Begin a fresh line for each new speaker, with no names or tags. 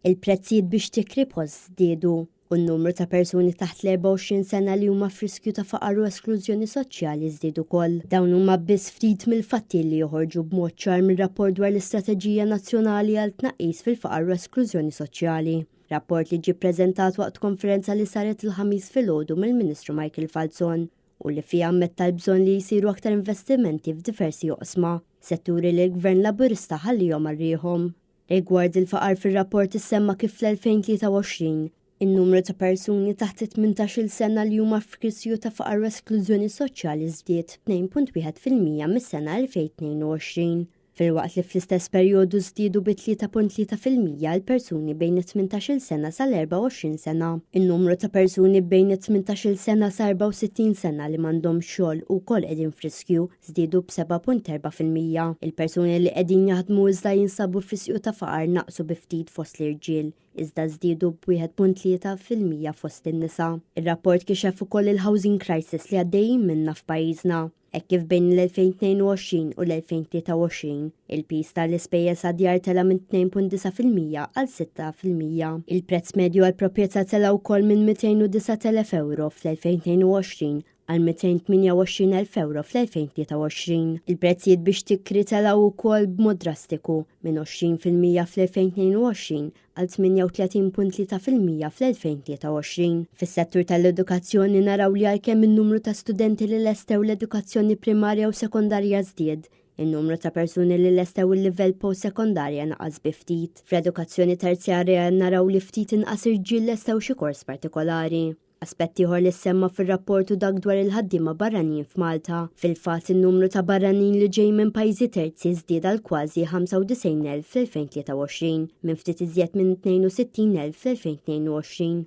Il-prezzijiet biex tikribħos żdiedu u n-numru ta' persuni taħt l-24 sena li huma f'riskju ta' faqar u esklużjoni soċjali żdiedu wkoll. Dawn huma biss ftit mill-fatti li joħorġu b'mod ċar mir-rapport dwar l-Istrateġija Nazzjonali għal tnaqqis fil-faqar u esklużjoni soċjali. Rapport li ġie ppreżentat waqt konferenza li saret il-ħamis filgħodu mill-Ministru Michael Falzon u li fija ammetta l-bżonn li jsiru aktar investimenti f'diversi oqsma, setturi li l-Gvern Laburista ħallihom għarrieħhom. Rigward il-faqar fir-rapport issemma kif fl-2023 in-numru ta' persuni taħt 18-il sena li huma f'riskju ta' faqar u esklużjoni soċjali żdied 2.1% mis-sena 2022. Filwaqt li fl-istess perjodu żdiedu bi 3.3% l-persuni bejn 18-il sena sal-24 sena. In-numru ta' persuni bejn 18-il sena sa 64 sena li m'għandhomx xogħol ukoll qegħdin f'riskju żdiedu b'7.4%. Il-persuni li qegħdin jaħdmu iżda jinsabu f'riskju ta' faqar naqsu bi ftit fost l-irġiel, iżda żdiedu b'1.3% fost in-nisa. Ir-rapport kixef ukoll il-housing crisis li għaddejjin minnha f'pajjiżna. Hekk kif bejn l-2022 u l-2023 il-pis tal-ispejjeż għad-djar tela minn 2.9% għal 6%. Il-prezz medju għall-proprjetà tela wkoll minn 209,000 euro fl-2022 għal 228,000 euro fl-2023. Il-prezzijiet biex tikri telaw ukoll b'mod drastiku minn 20% fl-2022 għal 38.3% fl-2023. Fis-settur tal-edukazzjoni naraw li għalkemm in-numru ta' studenti li lestew l-edukazzjoni primarja u sekondarja żdied, in-numru ta' persuni li lestew il-livell post-sekondarja naqas bi ftit. Fl-edukazzjoni terzjarja naraw li ftit inqas irġiel lestew xi kors partikolari. Aspetti ieħor li semma fir-rapport u dak dwar il-ħaddiema barranin f'Malta. Fil-fatt in-numru ta' barranin li ġej minn pajjiżi terzi żdied għal kważi 95,000 fl-2023 minn ftit iżjed minn 62,000 fl-2022.